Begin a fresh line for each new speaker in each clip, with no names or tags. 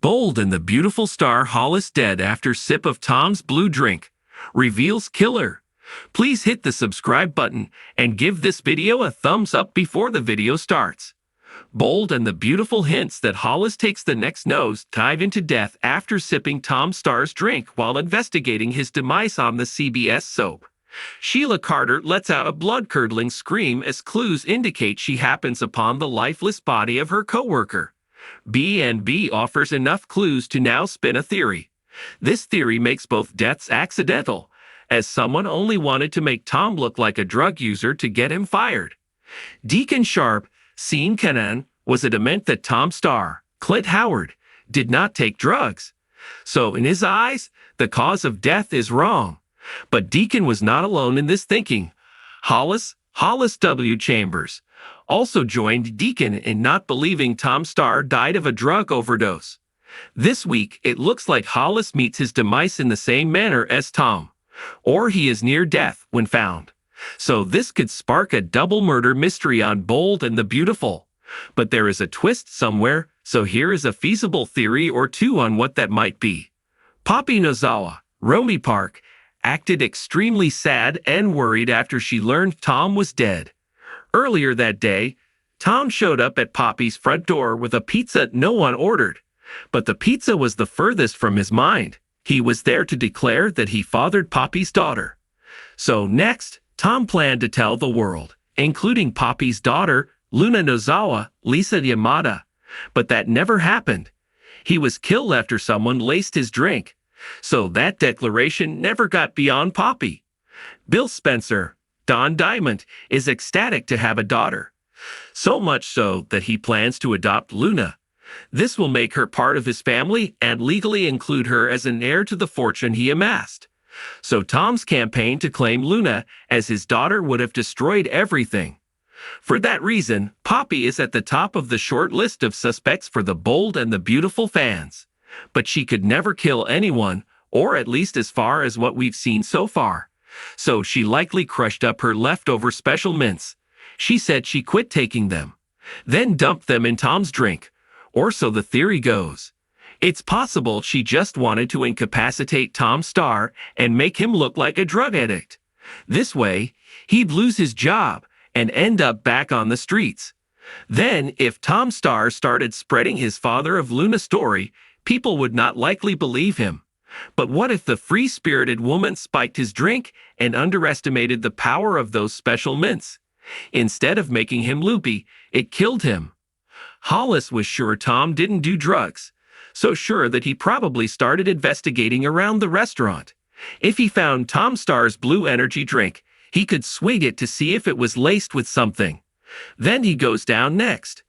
Bold and the beautiful star Hollis dead after sip of Tom's blue drink. Reveals killer. Please hit the subscribe button and give this video a thumbs up before the video starts. Bold and the beautiful hints that Hollis takes the next nose dive into death after sipping Tom Starr's drink while investigating his demise on the CBS soap. Sheila Carter lets out a blood-curdling scream as clues indicate she happens upon the lifeless body of her co-worker. B&B offers enough clues to now spin a theory. This theory makes both deaths accidental, as someone only wanted to make Tom look like a drug user to get him fired. Deacon Sharp, Sean Canan, was adamant that Tom Starr, Clint Howard, did not take drugs. So in his eyes, the cause of death is wrong. But Deacon was not alone in this thinking. Hollis W. Chambers, also joined Deacon in not believing Tom Starr died of a drug overdose. This week, it looks like Hollis meets his demise in the same manner as Tom, or he is near death when found. So this could spark a double murder mystery on Bold and the Beautiful. But there is a twist somewhere, so here is a feasible theory or two on what that might be. Poppy Nozawa, Romy Park, acted extremely sad and worried after she learned Tom was dead. Earlier that day, Tom showed up at Poppy's front door with a pizza no one ordered. But the pizza was the furthest from his mind. He was there to declare that he fathered Poppy's daughter. So next, Tom planned to tell the world, including Poppy's daughter, Luna Nozawa, Lisa Yamada. But that never happened. He was killed after someone laced his drink. So that declaration never got beyond Poppy. Bill Spencer, Don Diamond, is ecstatic to have a daughter. So much so that he plans to adopt Luna. This will make her part of his family and legally include her as an heir to the fortune he amassed. So Tom's campaign to claim Luna as his daughter would have destroyed everything. For that reason, Poppy is at the top of the short list of suspects for the Bold and the Beautiful fans. But she could never kill anyone, or at least as far as what we've seen so far. So she likely crushed up her leftover special mints. She said she quit taking them, then dumped them in Tom's drink, or so the theory goes. It's possible she just wanted to incapacitate Tom Starr and make him look like a drug addict. This way, he'd lose his job and end up back on the streets. Then, if Tom Starr started spreading his father of Luna story, people would not likely believe him. But what if the free-spirited woman spiked his drink and underestimated the power of those special mints? Instead of making him loopy, it killed him. Hollis was sure Tom didn't do drugs, so sure that he probably started investigating around the restaurant. If he found Tom Starr's blue energy drink, he could swig it to see if it was laced with something. Then he goes down next.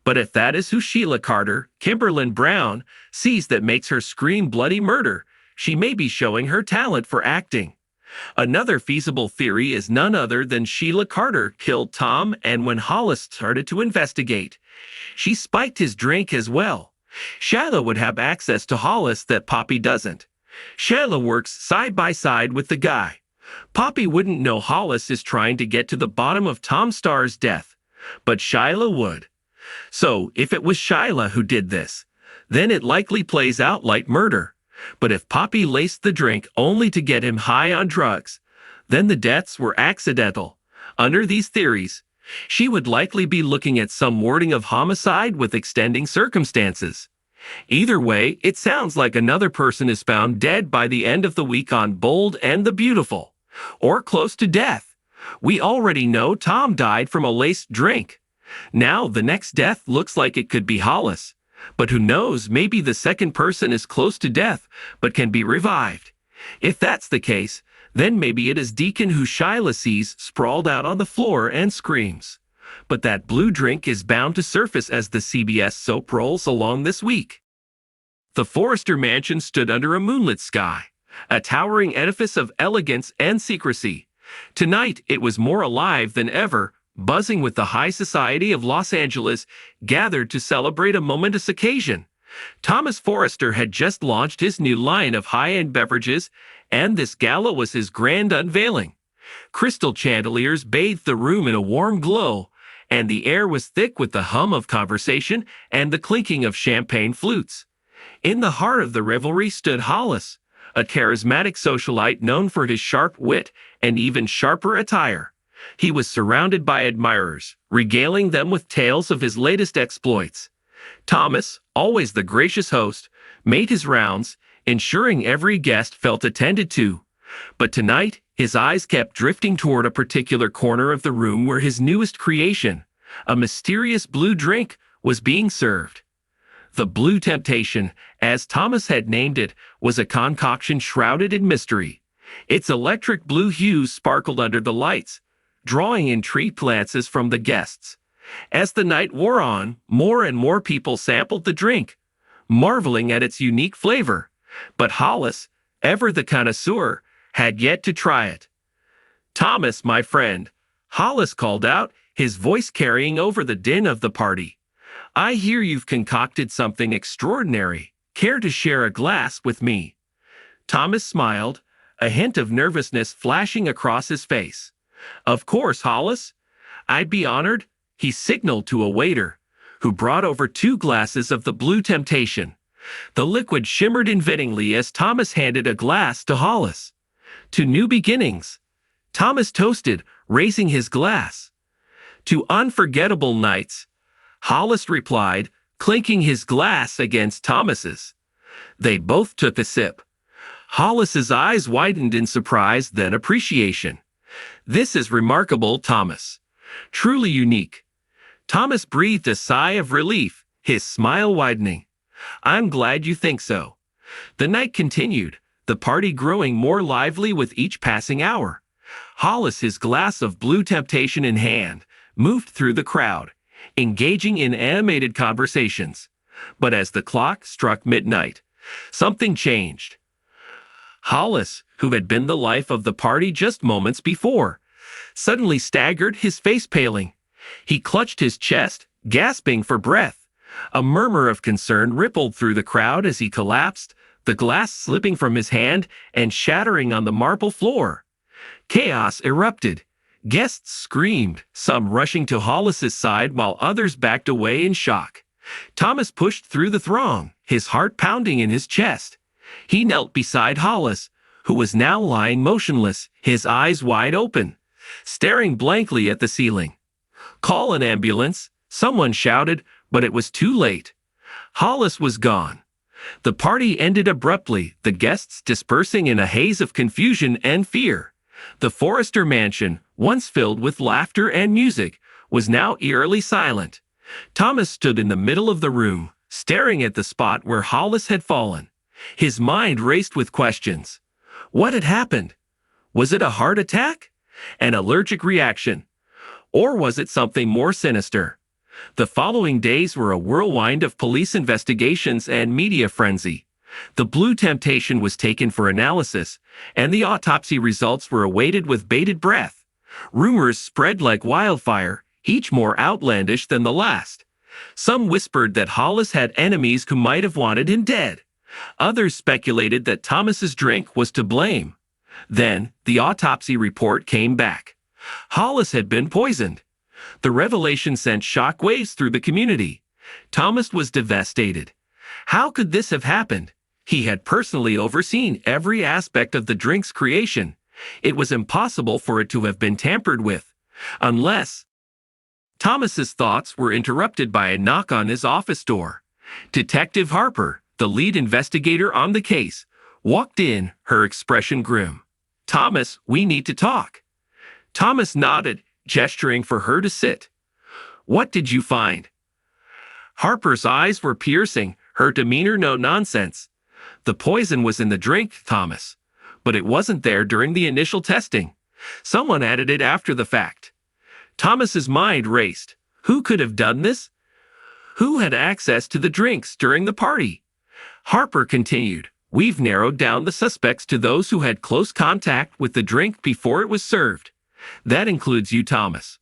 But if that is who Sheila Carter, Kimberlyn Brown, sees that makes her scream bloody murder, she may be showing her talent for acting. Another feasible theory is none other than Sheila Carter killed Tom, and when Hollis started to investigate, she spiked his drink as well. Sheila would have access to Hollis that Poppy doesn't. Sheila works side by side with the guy. Poppy wouldn't know Hollis is trying to get to the bottom of Tom Starr's death, but Sheila would. So, if it was Sheila who did this, then it likely plays out like murder. But if Poppy laced the drink only to get him high on drugs, then the deaths were accidental. Under these theories, she would likely be looking at some wording of homicide with extending circumstances. Either way, it sounds like another person is found dead by the end of the week on Bold and the Beautiful, or close to death. We already know Tom died from a laced drink. Now the next death looks like it could be Hollis. But who knows, maybe the second person is close to death, but can be revived. If that's the case, then maybe it is Deacon who Sheila sees sprawled out on the floor and screams. But that blue drink is bound to surface as the CBS soap rolls along this week. The Forrester mansion stood under a moonlit sky, a towering edifice of elegance and secrecy. Tonight it was more alive than ever, buzzing with the high society of Los Angeles, gathered to celebrate a momentous occasion. Thomas Forrester had just launched his new line of high-end beverages, and this gala was his grand unveiling. Crystal chandeliers bathed the room in a warm glow, and the air was thick with the hum of conversation and the clinking of champagne flutes. In the heart of the revelry stood Hollis, a charismatic socialite known for his sharp wit and even sharper attire. He was surrounded by admirers, regaling them with tales of his latest exploits. Thomas, always the gracious host, made his rounds, ensuring every guest felt attended to. But tonight, his eyes kept drifting toward a particular corner of the room where his newest creation, a mysterious blue drink, was being served. The Blue Temptation, as Thomas had named it, was a concoction shrouded in mystery. Its electric blue hues sparkled under the lights, drawing intrigued glances from the guests. As the night wore on, more and more people sampled the drink, marveling at its unique flavor. But Hollis, ever the connoisseur, had yet to try it. "Thomas, my friend," Hollis called out, his voice carrying over the din of the party. "I hear you've concocted something extraordinary. Care to share a glass with me?" Thomas smiled, a hint of nervousness flashing across his face. "Of course, Hollis. I'd be honored." He signaled to a waiter, who brought over 2 glasses of the Blue Temptation. The liquid shimmered invitingly as Thomas handed a glass to Hollis. "To new beginnings," Thomas toasted, raising his glass. "To unforgettable nights," Hollis replied, clinking his glass against Thomas's. They both took a sip. Hollis's eyes widened in surprise, then appreciation. "This is remarkable, Thomas. Truly unique." Thomas breathed a sigh of relief, his smile widening. "I'm glad you think so." The night continued, the party growing more lively with each passing hour. Hollis, his glass of Blue Temptation in hand, moved through the crowd, engaging in animated conversations. But as the clock struck midnight, something changed. Hollis, who had been the life of the party just moments before, suddenly staggered, his face paling. He clutched his chest, gasping for breath. A murmur of concern rippled through the crowd as he collapsed, the glass slipping from his hand and shattering on the marble floor. Chaos erupted. Guests screamed, some rushing to Hollis's side while others backed away in shock. Thomas pushed through the throng, his heart pounding in his chest. He knelt beside Hollis, who was now lying motionless, his eyes wide open, staring blankly at the ceiling. "Call an ambulance," someone shouted, but it was too late. Hollis was gone. The party ended abruptly, the guests dispersing in a haze of confusion and fear. The Forrester mansion, once filled with laughter and music, was now eerily silent. Thomas stood in the middle of the room, staring at the spot where Hollis had fallen. His mind raced with questions. What had happened? Was it a heart attack? An allergic reaction? Or was it something more sinister? The following days were a whirlwind of police investigations and media frenzy. The Blue Temptation was taken for analysis, and the autopsy results were awaited with bated breath. Rumors spread like wildfire, each more outlandish than the last. Some whispered that Hollis had enemies who might have wanted him dead. Others speculated that Thomas's drink was to blame. Then, the autopsy report came back. Hollis had been poisoned. The revelation sent shockwaves through the community. Thomas was devastated. How could this have happened? He had personally overseen every aspect of the drink's creation. It was impossible for it to have been tampered with. Unless... Thomas's thoughts were interrupted by a knock on his office door. Detective Harper, the lead investigator on the case, walked in, her expression grim. "Thomas, we need to talk." Thomas nodded, gesturing for her to sit. "What did you find?" Harper's eyes were piercing, her demeanor no nonsense. "The poison was in the drink, Thomas. But it wasn't there during the initial testing. Someone added it after the fact." Thomas's mind raced. Who could have done this? Who had access to the drinks during the party? Harper continued, "We've narrowed down the suspects to those who had close contact with the drink before it was served. That includes you, Thomas."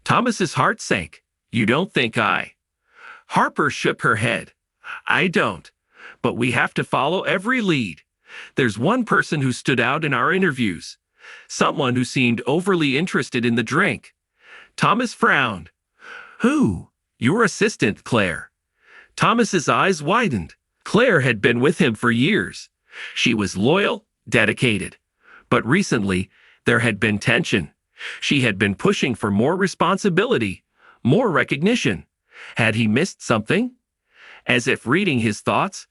Thomas's heart sank. "You don't think I..." Harper shook her head. "I don't. But we have to follow every lead. There's one person who stood out in our interviews. Someone who seemed overly interested in the drink." Thomas frowned. "Who?" "Your assistant, Claire." Thomas's eyes widened. Claire had been with him for years. She was loyal, dedicated. But recently, there had been tension. She had been pushing for more responsibility, more recognition. Had he missed something? As if reading his thoughts,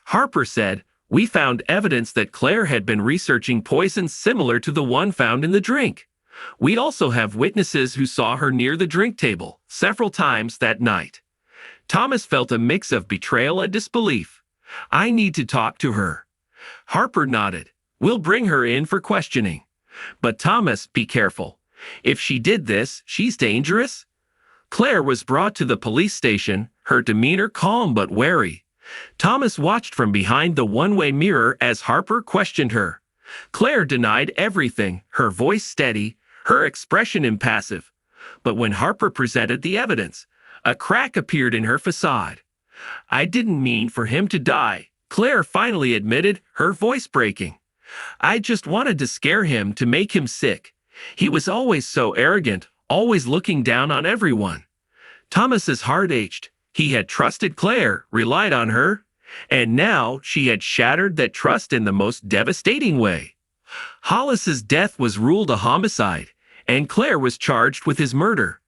Harper said, "We found evidence that Claire had been researching poisons similar to the one found in the drink. We also have witnesses who saw her near the drink table several times that night." Thomas felt a mix of betrayal and disbelief. "I need to talk to her." Harper nodded. "We'll bring her in for questioning." "But Thomas, be careful. If she did this, she's dangerous." Claire was brought to the police station, her demeanor calm but wary. Thomas watched from behind the one-way mirror as Harper questioned her. Claire denied everything, her voice steady, her expression impassive. But when Harper presented the evidence, a crack appeared in her facade. "I didn't mean for him to die," Claire finally admitted, her voice breaking. "I just wanted to scare him to make him sick. He was always so arrogant, always looking down on everyone." Thomas's heart ached. He had trusted Claire, relied on her, and now she had shattered that trust in the most devastating way. Hollis's death was ruled a homicide, and Claire was charged with his murder.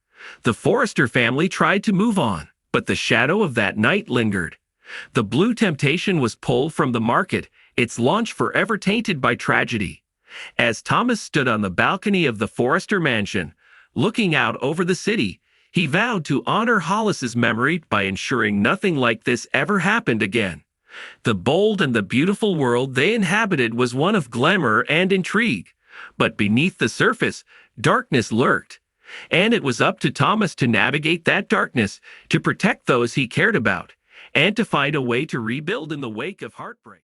The Forrester family tried to move on, but the shadow of that night lingered. The Blue Temptation was pulled from the market, its launch forever tainted by tragedy. As Thomas stood on the balcony of the Forrester mansion, looking out over the city, he vowed to honor Hollis's memory by ensuring nothing like this ever happened again. The bold and the beautiful world they inhabited was one of glamour and intrigue. But beneath the surface, darkness lurked. And it was up to Thomas to navigate that darkness, to protect those he cared about, and to find a way to rebuild in the wake of heartbreak.